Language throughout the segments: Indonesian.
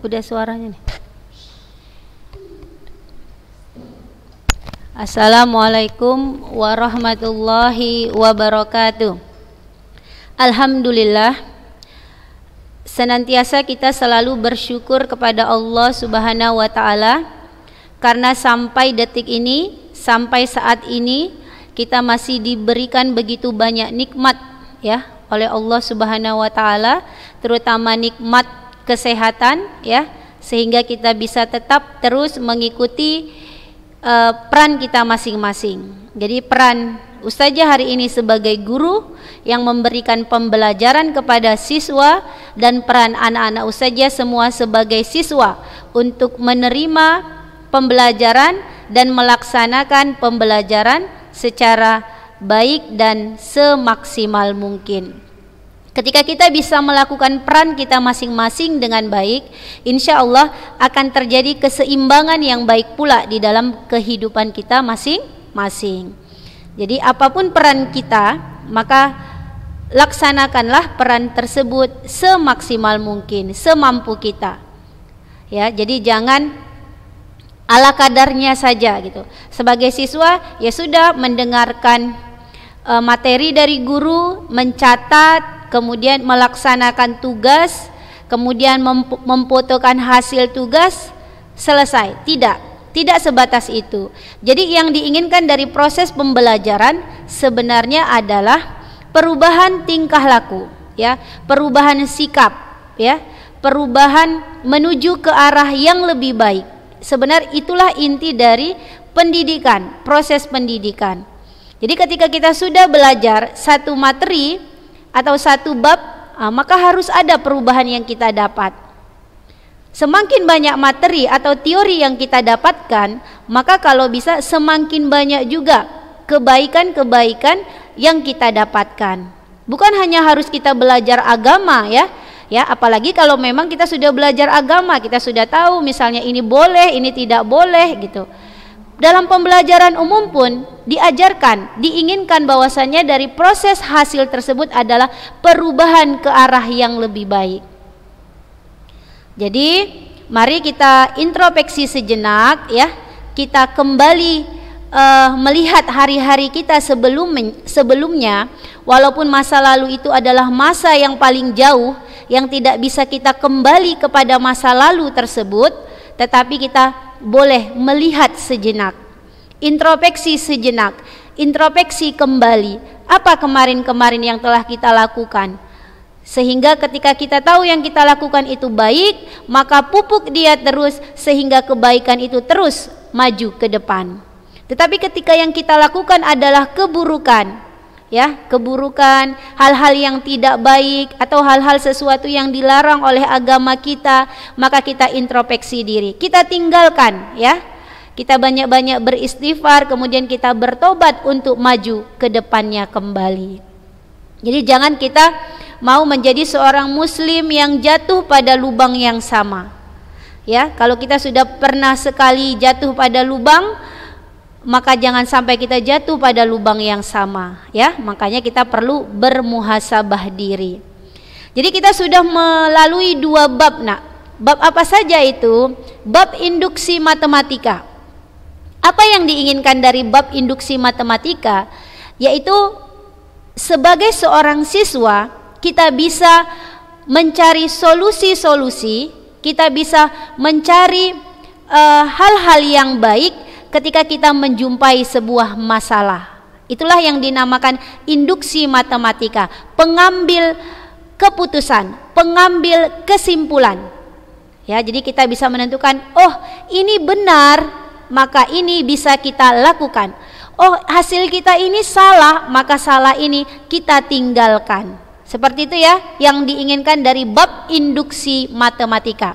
Udah suaranya nih. Assalamualaikum warahmatullahi wabarakatuh. Alhamdulillah, senantiasa kita selalu bersyukur kepada Allah Subhanahu wa taala karena sampai detik ini, sampai saat ini kita masih diberikan begitu banyak nikmat ya oleh Allah Subhanahu wa taala, terutama nikmat kesehatan ya, sehingga kita bisa tetap terus mengikuti peran kita masing-masing. Jadi peran Ustazah hari ini sebagai guru yang memberikan pembelajaran kepada siswa, dan peran anak-anak Ustazah semua sebagai siswa untuk menerima pembelajaran dan melaksanakan pembelajaran secara baik dan semaksimal mungkin. Ketika kita bisa melakukan peran kita masing-masing dengan baik, insya Allah akan terjadi keseimbangan yang baik pula di dalam kehidupan kita masing-masing. Jadi apapun peran kita, maka laksanakanlah peran tersebut semaksimal mungkin, semampu kita. Ya, jadi jangan ala kadarnya saja gitu. Sebagai siswa ya sudah mendengarkan materi dari guru, mencatat, kemudian melaksanakan tugas, kemudian memfotokan hasil tugas, selesai. Tidak sebatas itu. Jadi yang diinginkan dari proses pembelajaran sebenarnya adalah perubahan tingkah laku, ya, perubahan sikap, ya, perubahan menuju ke arah yang lebih baik. Sebenarnya itulah inti dari pendidikan, proses pendidikan. Jadi ketika kita sudah belajar satu materi atau satu bab, maka harus ada perubahan yang kita dapat. Semakin banyak materi atau teori yang kita dapatkan, maka kalau bisa semakin banyak juga kebaikan-kebaikan yang kita dapatkan. Bukan hanya harus kita belajar agama ya, apalagi kalau memang kita sudah belajar agama, kita sudah tahu misalnya ini boleh, ini tidak boleh gitu. Dalam pembelajaran umum pun diajarkan, diinginkan bahwasannya dari proses hasil tersebut adalah perubahan ke arah yang lebih baik. Jadi mari kita introspeksi sejenak ya, kita kembali melihat hari-hari kita sebelumnya, walaupun masa lalu itu adalah masa yang paling jauh, yang tidak bisa kita kembali kepada masa lalu tersebut, tetapi kita boleh melihat sejenak, introspeksi sejenak, introspeksi kembali apa kemarin-kemarin yang telah kita lakukan, sehingga ketika kita tahu yang kita lakukan itu baik, maka pupuk dia terus sehingga kebaikan itu terus maju ke depan. Tetapi ketika yang kita lakukan adalah keburukan, ya, keburukan, hal-hal yang tidak baik atau hal-hal sesuatu yang dilarang oleh agama kita, maka kita introspeksi diri, kita tinggalkan ya, kita banyak-banyak beristighfar, kemudian kita bertobat untuk maju ke depannya kembali. Jadi jangan kita mau menjadi seorang muslim yang jatuh pada lubang yang sama ya. Kalau kita sudah pernah sekali jatuh pada lubang, maka jangan sampai kita jatuh pada lubang yang sama ya. Makanya kita perlu bermuhasabah diri. Jadi kita sudah melalui dua bab. Nah, bab apa saja itu? Bab induksi matematika. Apa yang diinginkan dari bab induksi matematika? Yaitu sebagai seorang siswa kita bisa mencari solusi-solusi, kita bisa mencari hal-hal yang baik ketika kita menjumpai sebuah masalah. Itulah yang dinamakan induksi matematika, pengambil keputusan, pengambil kesimpulan. Ya, jadi kita bisa menentukan, oh ini benar, maka ini bisa kita lakukan. Oh hasil kita ini salah, maka salah ini kita tinggalkan. Seperti itu ya yang diinginkan dari bab induksi matematika.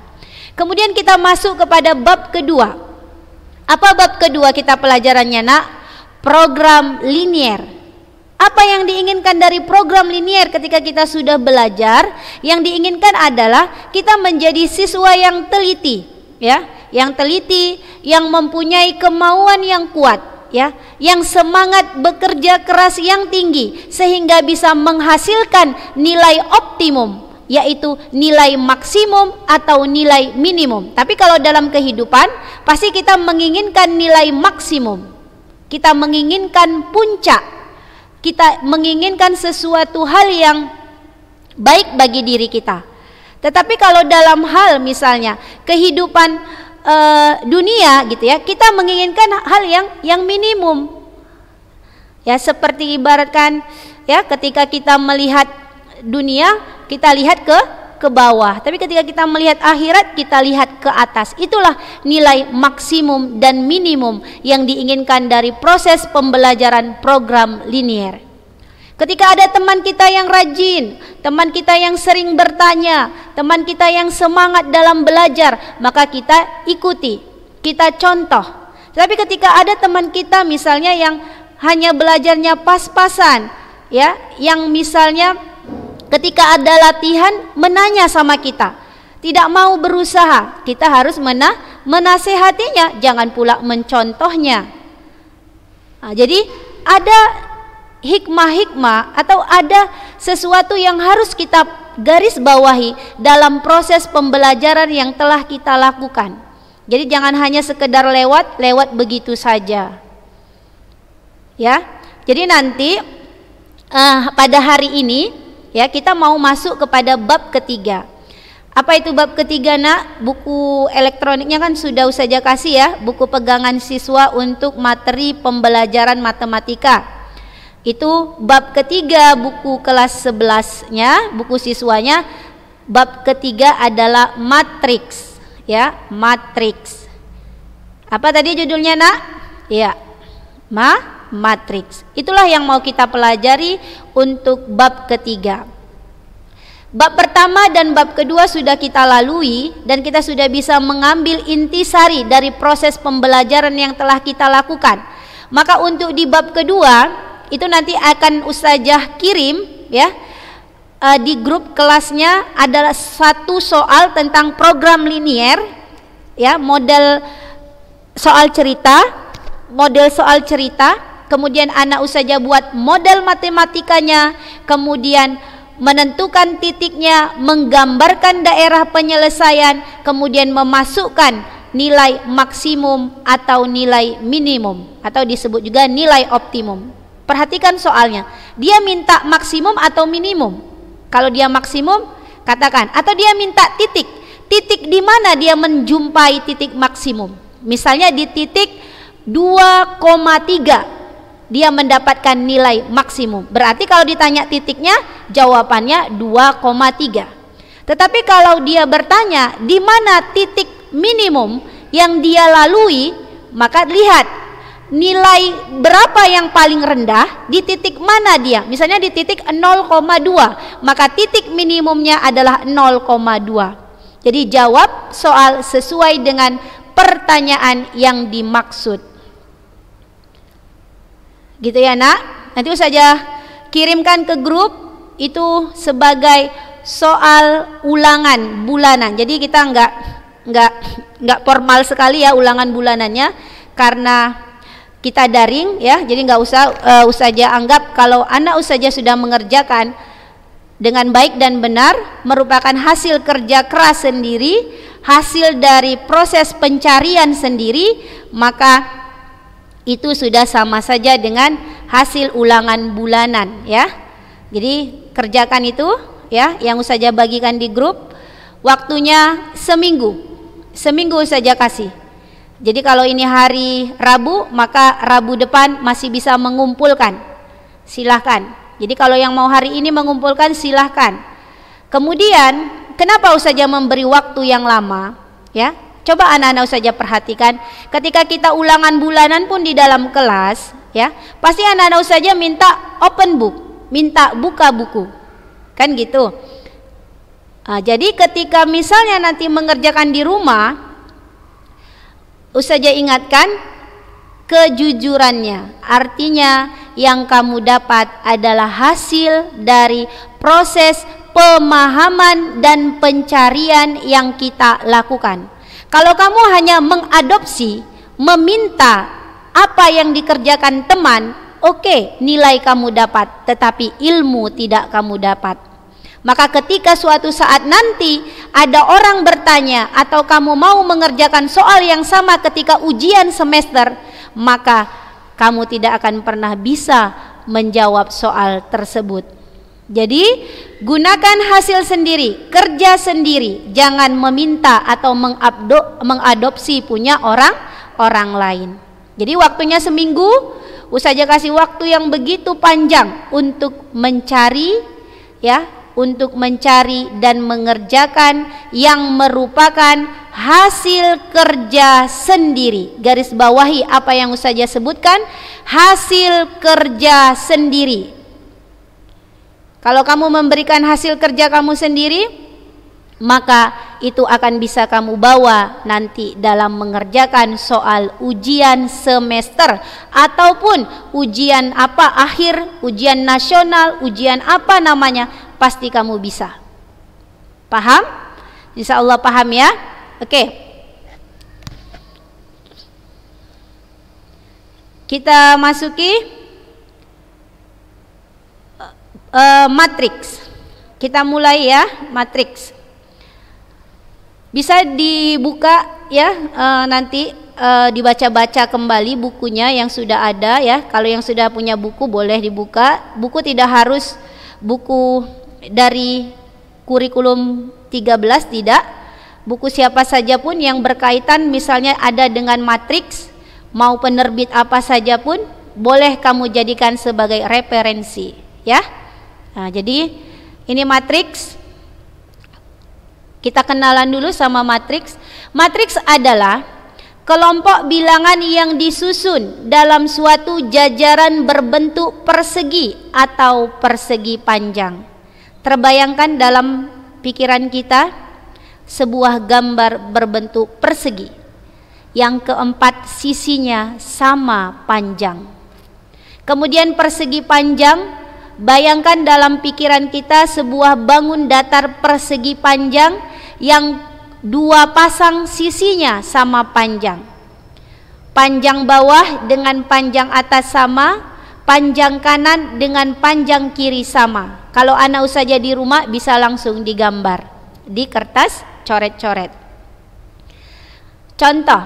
Kemudian kita masuk kepada bab kedua. Apa bab kedua kita pelajarannya nak? Program linier. Apa yang diinginkan dari program linier ketika kita sudah belajar? Yang diinginkan adalah kita menjadi siswa yang teliti, ya, yang teliti, yang mempunyai kemauan yang kuat, ya, yang semangat bekerja keras yang tinggi sehingga bisa menghasilkan nilai optimum, yaitu nilai maksimum atau nilai minimum. Tapi kalau dalam kehidupan pasti kita menginginkan nilai maksimum, kita menginginkan puncak, kita menginginkan sesuatu hal yang baik bagi diri kita. Tetapi kalau dalam hal misalnya kehidupan dunia gitu ya, kita menginginkan hal yang minimum. Ya, seperti ibaratkan ya, ketika kita melihat dunia kita lihat ke bawah, tapi ketika kita melihat akhirat kita lihat ke atas. Itulah nilai maksimum dan minimum yang diinginkan dari proses pembelajaran program linier. Ketika ada teman kita yang rajin, teman kita yang sering bertanya, teman kita yang semangat dalam belajar, maka kita ikuti, kita contoh. Tapi ketika ada teman kita misalnya yang hanya belajarnya pas-pasan, ya, yang misalnya ketika ada latihan menanya sama kita, tidak mau berusaha, kita harus menasehatinya, jangan pula mencontohnya. Nah, jadi ada hikmah-hikmah atau ada sesuatu yang harus kita garis bawahi dalam proses pembelajaran yang telah kita lakukan. Jadi jangan hanya sekedar lewat begitu saja. Ya. Jadi nanti pada hari ini ya kita mau masuk kepada bab ketiga. Apa itu bab ketiga, Nak? Buku elektroniknya kan sudah Ustazah kasih ya, buku pegangan siswa untuk materi pembelajaran matematika. Itu bab ketiga buku kelas 11-nya, buku siswanya. Bab ketiga adalah matriks, ya, matriks. Apa tadi judulnya, Nak? Ya, matriks. Itulah yang mau kita pelajari untuk bab ketiga. Bab pertama dan bab kedua sudah kita lalui dan kita sudah bisa mengambil intisari dari proses pembelajaran yang telah kita lakukan. Maka untuk di bab kedua itu nanti akan Ustazah kirim ya, di grup kelasnya adalah satu soal tentang program linier ya, model soal cerita, kemudian anak Ustazah buat model matematikanya, kemudian menentukan titiknya, menggambarkan daerah penyelesaian, kemudian memasukkan nilai maksimum atau nilai minimum atau disebut juga nilai optimum. Perhatikan soalnya, dia minta maksimum atau minimum. Kalau dia maksimum, katakan. Atau dia minta titik. Titik di mana dia menjumpai titik maksimum. Misalnya di titik 2,3 dia mendapatkan nilai maksimum. Berarti kalau ditanya titiknya, jawabannya 2,3. Tetapi kalau dia bertanya di mana titik minimum yang dia lalui, maka lihat nilai berapa yang paling rendah, di titik mana dia. Misalnya di titik 0,2, maka titik minimumnya adalah 0,2. Jadi jawab soal sesuai dengan pertanyaan yang dimaksud. Gitu ya, Nak. Nanti Ustazah kirimkan ke grup itu sebagai soal ulangan bulanan. Jadi kita enggak formal sekali ya ulangan bulanannya, karena kita daring ya, jadi nggak usah Ustazah anggap kalau anak Ustazah sudah mengerjakan dengan baik dan benar, merupakan hasil kerja keras sendiri, hasil dari proses pencarian sendiri, maka itu sudah sama saja dengan hasil ulangan bulanan ya. Jadi kerjakan itu ya, yang Ustazah bagikan di grup, waktunya seminggu Ustazah kasih. Jadi kalau ini hari Rabu, maka Rabu depan masih bisa mengumpulkan, silahkan. Jadi kalau yang mau hari ini mengumpulkan, silahkan. Kemudian kenapa Ustazah memberi waktu yang lama ya? Coba anak-anak Ustazah perhatikan, ketika kita ulangan bulanan pun di dalam kelas ya, pasti anak-anak Ustazah minta open book, minta buka buku, kan gitu. Nah, jadi ketika misalnya nanti mengerjakan di rumah, Ustazah ingatkan kejujurannya. Artinya yang kamu dapat adalah hasil dari proses pemahaman dan pencarian yang kita lakukan. Kalau kamu hanya mengadopsi, meminta apa yang dikerjakan teman, oke, nilai kamu dapat, tetapi ilmu tidak kamu dapat. Maka ketika suatu saat nanti ada orang bertanya atau kamu mau mengerjakan soal yang sama ketika ujian semester, maka kamu tidak akan pernah bisa menjawab soal tersebut. Jadi gunakan hasil sendiri, kerja sendiri, jangan meminta atau mengadopsi punya orang lain. Jadi waktunya seminggu, Ustazah kasih waktu yang begitu panjang untuk mencari, ya, untuk mencari dan mengerjakan yang merupakan hasil kerja sendiri. Garis bawahi apa yang Ustazah sebutkan, hasil kerja sendiri. Kalau kamu memberikan hasil kerja kamu sendiri, maka itu akan bisa kamu bawa nanti dalam mengerjakan soal ujian semester ataupun ujian apa akhir, ujian nasional, ujian apa namanya, pasti kamu bisa. Paham? Insya Allah paham ya. Oke. Kita masuki matriks. Kita mulai ya, matriks. Bisa dibuka ya, nanti dibaca-baca kembali bukunya yang sudah ada ya. Kalau yang sudah punya buku boleh dibuka. Buku tidak harus buku dari kurikulum 13, tidak. Buku siapa saja pun yang berkaitan misalnya ada dengan matriks, mau penerbit apa saja pun boleh kamu jadikan sebagai referensi ya. Nah, jadi ini matriks. Kita kenalan dulu sama matriks. Matriks adalah kelompok bilangan yang disusun dalam suatu jajaran berbentuk persegi atau persegi panjang. Terbayangkan dalam pikiran kita sebuah gambar berbentuk persegi yang keempat sisinya sama panjang. Kemudian persegi panjang, bayangkan dalam pikiran kita sebuah bangun datar persegi panjang yang dua pasang sisinya sama panjang. Panjang bawah dengan panjang atas sama, panjang kanan dengan panjang kiri sama. Kalau anak Ustazah di rumah bisa langsung digambar di kertas coret-coret. Contoh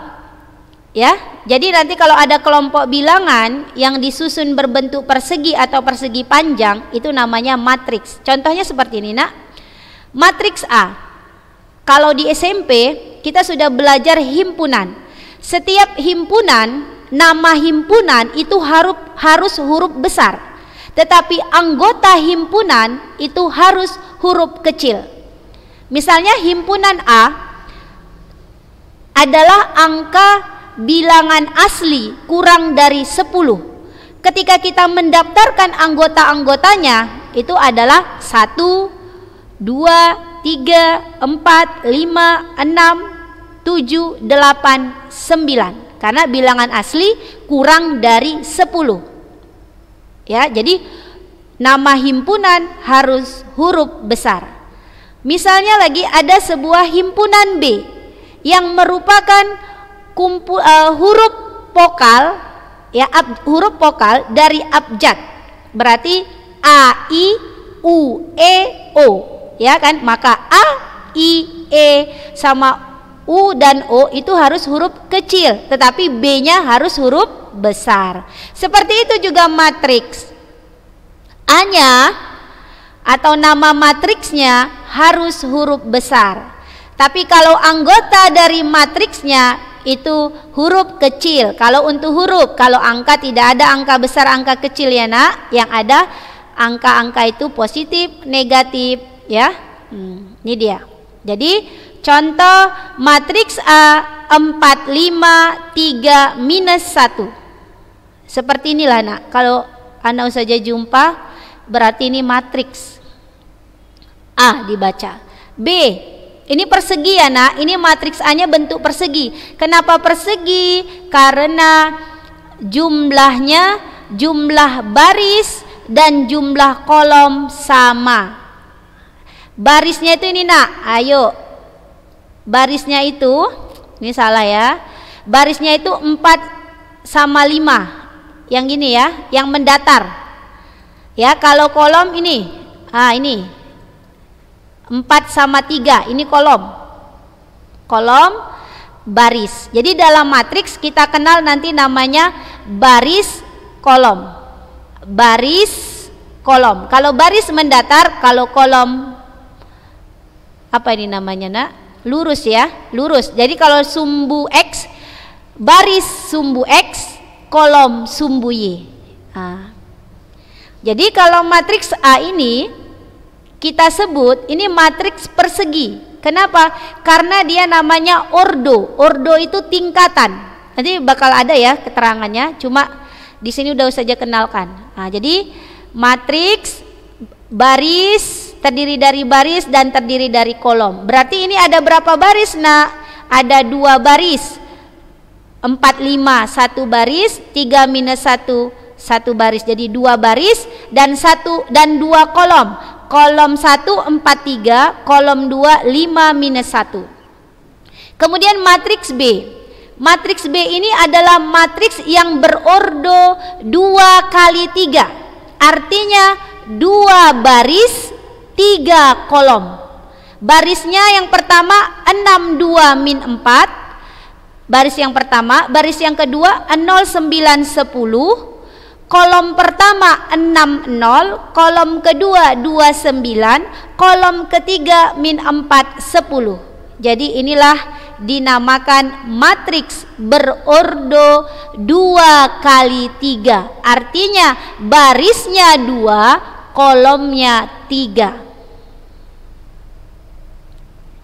ya, jadi nanti kalau ada kelompok bilangan yang disusun berbentuk persegi atau persegi panjang, itu namanya matriks. Contohnya seperti ini nak, matriks A. Kalau di SMP kita sudah belajar himpunan. Setiap himpunan, nama himpunan itu harus huruf besar, tetapi anggota himpunan itu harus huruf kecil. Misalnya himpunan A adalah angka bilangan asli kurang dari 10. Ketika kita mendaftarkan anggota-anggotanya, itu adalah 1, 2, 3, 4, 5, 6, 7, 8, 9. Karena bilangan asli kurang dari 10. Ya, jadi nama himpunan harus huruf besar. Misalnya lagi ada sebuah himpunan B yang merupakan huruf vokal ya, huruf vokal dari abjad. Berarti A, I, U, E, O. Ya kan, maka A, I, E sama U dan O itu harus huruf kecil, tetapi B-nya harus huruf besar. Seperti itu juga matriks. A-nya atau nama matriksnya harus huruf besar. Tapi kalau anggota dari matriksnya itu huruf kecil. Kalau untuk huruf, kalau angka tidak ada angka besar, angka kecil ya nak. Yang ada angka-angka itu positif, negatif. Ya, ini dia. Jadi contoh matriks A 4, 5, 3, minus 1. Seperti inilah nak. Kalau anak saja jumpa, berarti ini matriks A dibaca. B, ini persegi ya nak. Ini matriks A-nya bentuk persegi. Kenapa persegi? Karena jumlahnya, jumlah baris dan jumlah kolom sama. Barisnya itu ini nak, ayo. Barisnya itu, ini salah ya. Barisnya itu 4 sama 5. Yang gini ya, yang mendatar. Ya, kalau kolom ini. Ah, ini. 4 sama 3 ini kolom baris. Jadi dalam matriks kita kenal nanti namanya baris kolom. Kalau baris mendatar, kalau kolom apa ini namanya nak? Lurus ya, lurus. Jadi kalau sumbu X, baris sumbu X, kolom sumbu Y. Jadi kalau matriks A ini kita sebut ini matriks persegi. Kenapa? Karena dia namanya ordo. Ordo itu tingkatan. Nanti bakal ada ya keterangannya. Cuma di sini udah saja kenalkan. Jadi matriks baris terdiri dari baris dan terdiri dari kolom. Berarti ini ada berapa baris? Nah, ada 2 baris. 4, 5, 1 baris, 3 minus 1, 1 baris. Jadi 2 baris dan 2 kolom. Kolom 1 4 3, kolom 2 5 minus 1. Kemudian matriks B. Matriks B ini adalah matriks yang berordo 2 kali 3. Artinya 2 baris 3 kolom. Barisnya yang pertama 6 2 min 4. Baris yang pertama, baris yang kedua 0 9 10. Kolom pertama 6 0, kolom kedua 2 9, kolom ketiga min 4 10. Jadi inilah dinamakan matriks berordo 2 kali 3. Artinya barisnya 2, kolomnya 3.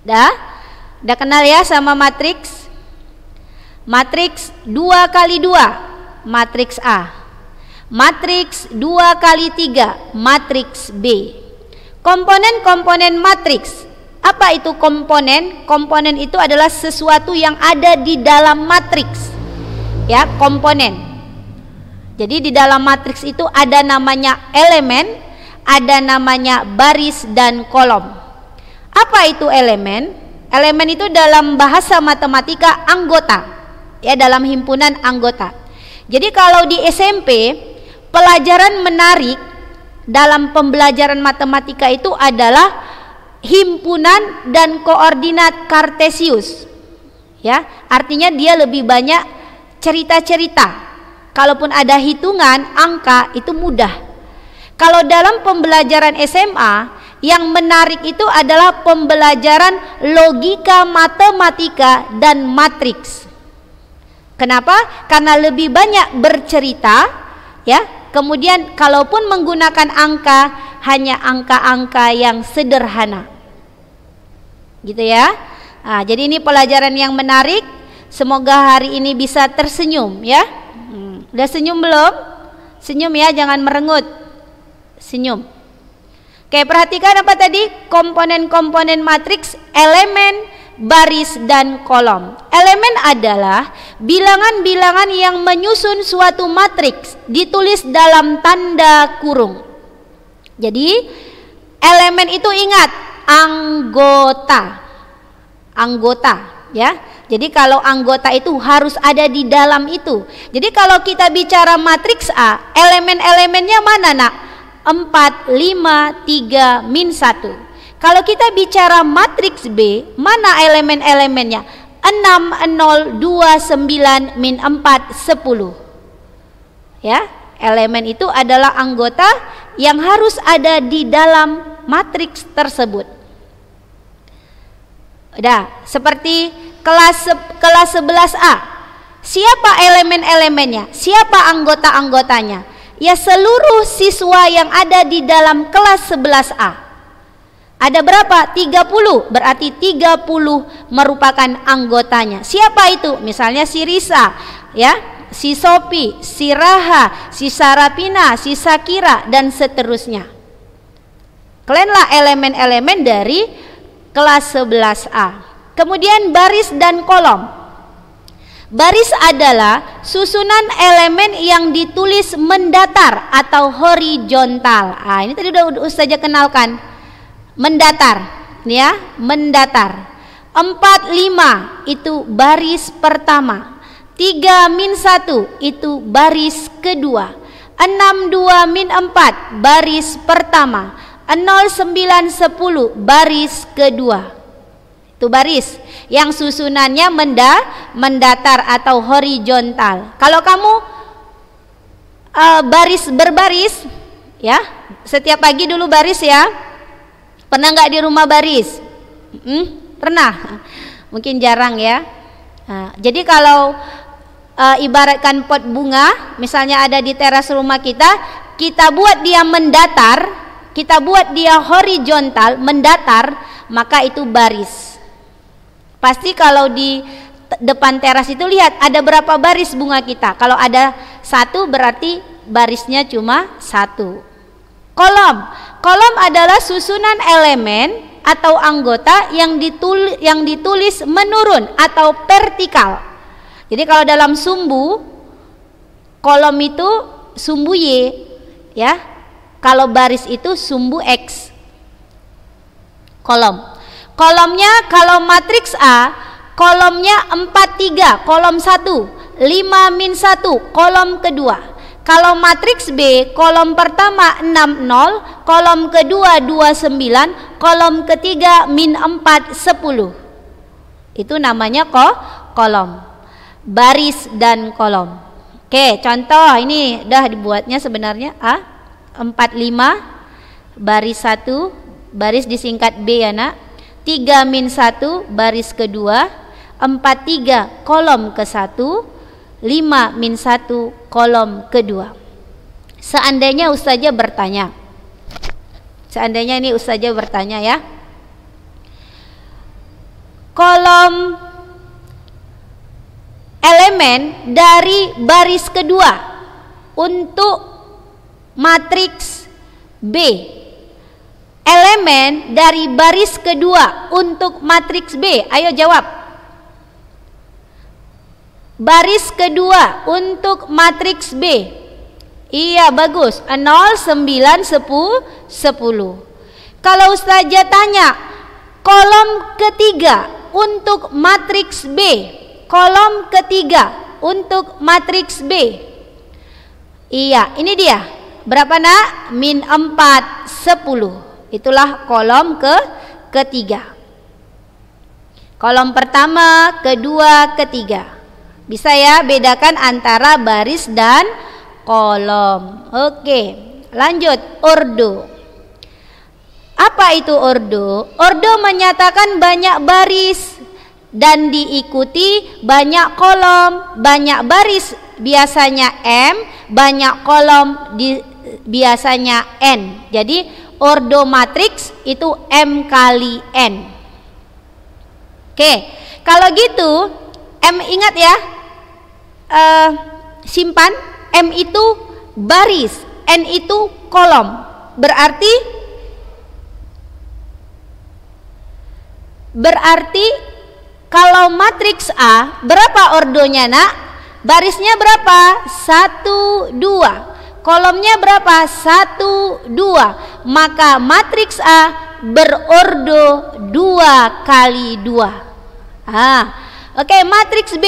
Udah kenal ya sama matriks? Matriks 2 kali 2, matriks A. Matriks 2 kali 3, matriks B. Komponen-komponen matriks. Apa itu komponen? Komponen itu adalah sesuatu yang ada di dalam matriks. Ya, komponen. Jadi di dalam matriks itu ada namanya elemen, ada namanya baris dan kolom. Apa itu elemen? Elemen itu dalam bahasa matematika anggota. Ya, dalam himpunan anggota. Jadi kalau di SMP pelajaran menarik dalam pembelajaran matematika itu adalah himpunan dan koordinat Kartesius. Ya, artinya dia lebih banyak cerita-cerita. Kalaupun ada hitungan, angka itu mudah. Kalau dalam pembelajaran SMA yang menarik itu adalah pembelajaran logika matematika dan matriks. Kenapa? Karena lebih banyak bercerita, ya. Kemudian kalaupun menggunakan angka, hanya angka-angka yang sederhana. Gitu ya. Jadi ini pelajaran yang menarik. Semoga hari ini bisa tersenyum ya. Udah senyum belum? Senyum ya, jangan merengut. Senyum. Oke, perhatikan apa tadi? Komponen-komponen matriks, elemen, baris dan kolom. Elemen adalah bilangan-bilangan yang menyusun suatu matriks ditulis dalam tanda kurung. Jadi elemen itu ingat anggota ya. Jadi kalau anggota itu harus ada di dalam itu. Jadi kalau kita bicara matriks A, elemen-elemennya mana nak? 4 5 3 min 1. Kalau kita bicara matriks B, mana elemen-elemennya? 6 0 2 9 min 4 10. Ya, elemen itu adalah anggota yang harus ada di dalam matriks tersebut. Udah, seperti kelas 11A. Siapa elemen-elemennya? Siapa anggota-anggotanya? Ya, seluruh siswa yang ada di dalam kelas 11A. Ada berapa? 30. Berarti 30 merupakan anggotanya. Siapa itu? Misalnya si Risa, ya, si Sopi, si Raha, si Sarapina, si Sakira dan seterusnya. Kalianlah elemen-elemen dari kelas 11A. Kemudian baris dan kolom. Baris adalah susunan elemen yang ditulis mendatar atau horizontal. Ini tadi udah Ustazah kenalkan. Mendatar, ya, mendatar. 4 5 itu baris pertama. 3 min 1 itu baris kedua. 6 2 min 4 baris pertama. 0, 9, 10 baris kedua. Itu baris yang susunannya mendatar atau horizontal. Kalau kamu baris berbaris ya, setiap pagi dulu baris ya. Pernah nggak di rumah baris? Pernah? Mungkin jarang ya. Nah, jadi kalau ibaratkan pot bunga misalnya ada di teras rumah kita, kita buat dia mendatar, kita buat dia horizontal, mendatar, maka itu baris. Pasti kalau di depan teras itu lihat ada berapa baris bunga kita. Kalau ada satu berarti barisnya cuma satu. Kolom. Kolom adalah susunan elemen atau anggota yang ditulis menurun atau vertikal. Jadi kalau dalam sumbu, kolom itu sumbu Y ya. Kalau baris itu sumbu X. Kolom. Kolomnya kalau matriks A, kolomnya 4, 3, kolom 1, 5, min 1, kolom kedua. Kalau matriks B, kolom pertama 6, 0, kolom kedua 2, 9, kolom ketiga min 4, 10. Itu namanya kolom. Baris dan kolom. Oke, contoh ini udah dibuatnya sebenarnya A, 4, 5, baris 1, baris disingkat B ya nak. 3, min 1 baris kedua, 4, 3 kolom ke 1, 5, min 1 kolom kedua. Seandainya ustazah bertanya, seandainya ini ustazah bertanya ya, kolom elemen dari baris kedua untuk matriks B, elemen dari baris kedua untuk matriks B. Ayo jawab. Baris kedua untuk matriks B. Iya, bagus. 0, 9, 10. Kalau ustazah tanya, kolom ketiga untuk matriks B, kolom ketiga untuk matriks B. Iya, ini dia. Berapa nak? Min 4, 10. Itulah kolom ketiga. Kolom pertama, kedua, ketiga. Bisa ya bedakan antara baris dan kolom. Oke, lanjut. Ordo. Apa itu ordo? Ordo menyatakan banyak baris dan diikuti banyak kolom. Banyak baris biasanya M, banyak kolom biasanya N. Jadi ordo matriks itu M kali N. Oke, kalau gitu M ingat ya, simpan, M itu baris, N itu kolom. Berarti kalau matriks A berapa ordonya nak? Barisnya berapa? 1, 2. Kolomnya berapa? 1, 2. Maka matriks A berordo 2 kali 2. Oke, matriks B,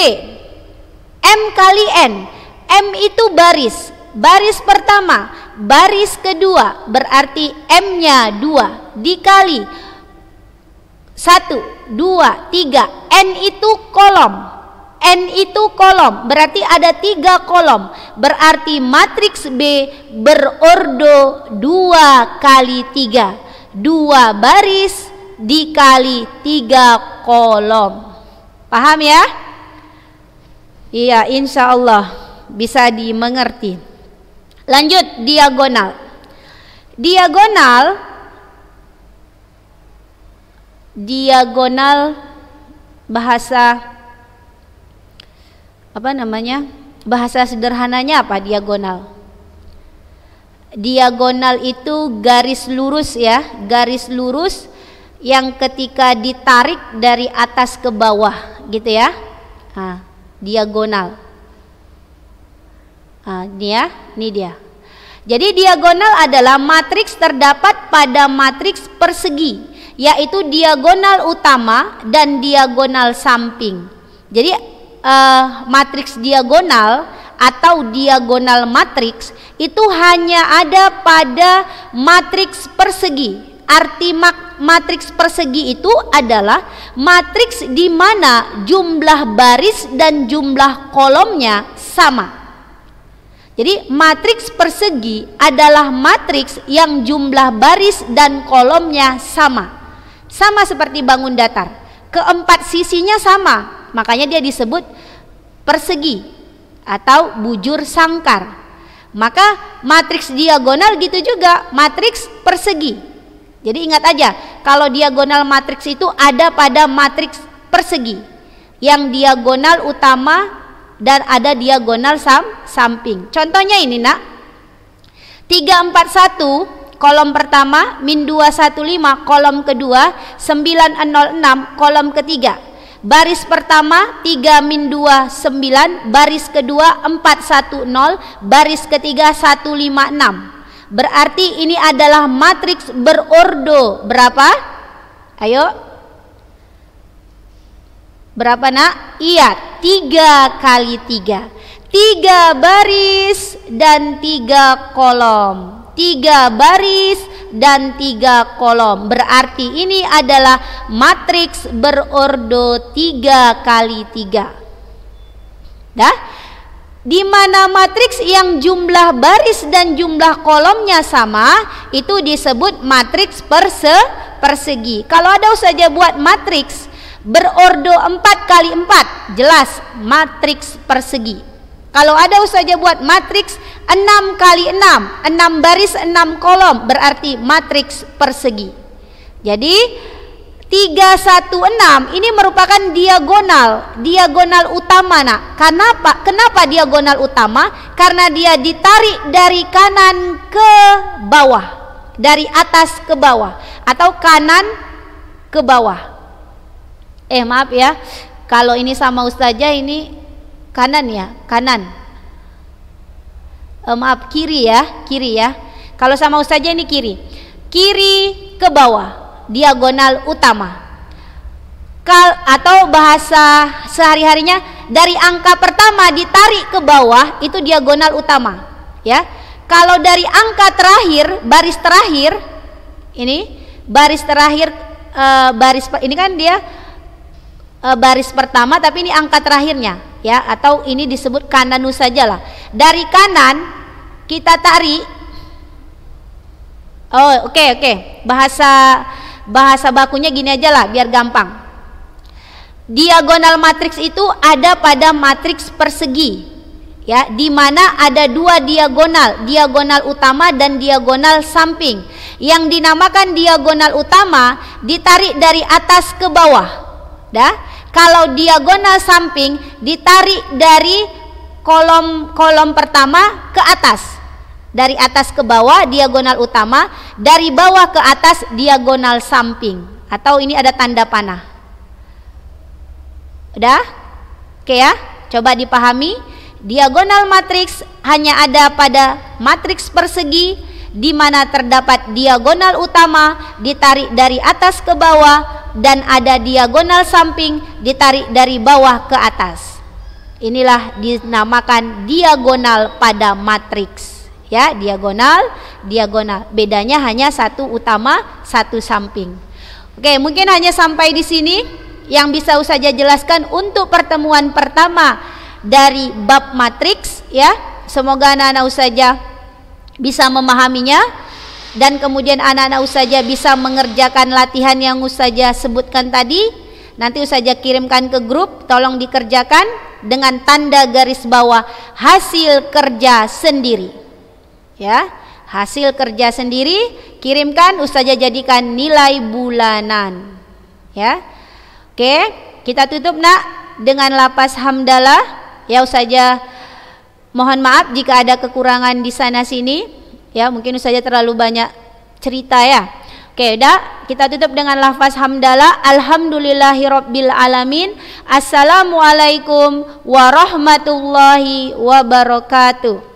M kali N. M itu baris. Baris pertama, baris kedua, berarti M-nya 2 dikali 1, 2, 3. N itu kolom. N itu kolom, berarti ada 3 kolom. Berarti matriks B berordo 2 kali 3. 2 baris dikali 3 kolom. Paham ya? Iya, insya Allah bisa dimengerti. Lanjut, diagonal. Diagonal bahasa apa namanya? Bahasa sederhananya apa diagonal? Diagonal itu garis lurus ya, garis lurus yang ketika ditarik dari atas ke bawah gitu ya. Diagonal. Ini dia. Jadi diagonal adalah matriks terdapat pada matriks persegi, yaitu diagonal utama dan diagonal samping. Jadi matriks diagonal atau diagonal matriks itu hanya ada pada matriks persegi. Arti matriks persegi itu adalah matriks di mana jumlah baris dan jumlah kolomnya sama. Jadi matriks persegi adalah matriks yang jumlah baris dan kolomnya sama. Sama seperti bangun datar. Keempat sisinya sama. Makanya dia disebut persegi atau bujur sangkar. Maka matriks diagonal gitu juga, matriks persegi. Jadi ingat aja, kalau diagonal matriks itu ada pada matriks persegi yang diagonal utama dan ada diagonal samping. Contohnya ini nak, 341 kolom pertama, min 215 kolom kedua, 906 kolom ketiga. Baris pertama 3 min 2 9, baris kedua 410, baris ketiga 156. Berarti ini adalah matriks berordo berapa? Ayo. Berapa nak? Iya, 3 kali 3. 3 baris dan 3 kolom. 3 baris dan 3 kolom. Berarti ini adalah matriks berordo 3 kali 3. Dah? Di mana matriks yang jumlah baris dan jumlah kolomnya sama itu disebut matriks persegi. Kalau ada saja buat matriks berordo 4 kali 4, jelas matriks persegi. Kalau ada saja buat matriks 6 kali 6, 6 baris 6 kolom, berarti matriks persegi. Jadi 316 ini merupakan diagonal utama nak. Kenapa diagonal utama? Karena dia ditarik dari kanan ke bawah, dari atas ke bawah atau kanan ke bawah. Maaf ya, kalau ini sama ustazah ini kanan ya, kanan. Maaf, kiri ya. Kalau sama ustazah ini kiri ke bawah, diagonal utama. Atau bahasa sehari-harinya dari angka pertama ditarik ke bawah itu diagonal utama, ya. Kalau dari angka terakhir, baris terakhir ini, ini kan dia baris pertama tapi ini angka terakhirnya, ya, atau ini disebut kananus sajalah. Dari kanan kita tarik. Oh, oke. Bahasa bakunya gini aja lah biar gampang. Diagonal matriks itu ada pada matriks persegi, ya, di mana ada 2 diagonal utama dan diagonal samping. Yang dinamakan diagonal utama ditarik dari atas ke bawah, dah. Kalau diagonal samping ditarik dari kolom pertama ke atas. Dari atas ke bawah diagonal utama, dari bawah ke atas diagonal samping, atau ini ada tanda panah. Udah? Oke ya, coba dipahami. Diagonal matriks hanya ada pada matriks persegi di mana terdapat diagonal utama ditarik dari atas ke bawah dan ada diagonal samping ditarik dari bawah ke atas. Inilah dinamakan diagonal pada matriks. Ya, diagonal. Bedanya hanya satu utama, satu samping. Oke, mungkin hanya sampai di sini yang bisa Ustazah jelaskan untuk pertemuan pertama dari bab matriks, ya. Semoga anak-anak Ustazah bisa memahaminya dan kemudian anak-anak Ustazah bisa mengerjakan latihan yang Ustazah sebutkan tadi. Nanti Ustazah kirimkan ke grup, tolong dikerjakan dengan tanda garis bawah hasil kerja sendiri. Ya, hasil kerja sendiri kirimkan, Ustazah jadikan nilai bulanan. Ya. Oke, kita tutup nak dengan lafaz hamdalah. Ya, Ustazah mohon maaf jika ada kekurangan di sana sini. Ya, mungkin Ustazah terlalu banyak cerita ya. Oke, udah, kita tutup dengan lafaz hamdalah. Alhamdulillahirabbil alamin. Assalamualaikum warahmatullahi wabarakatuh.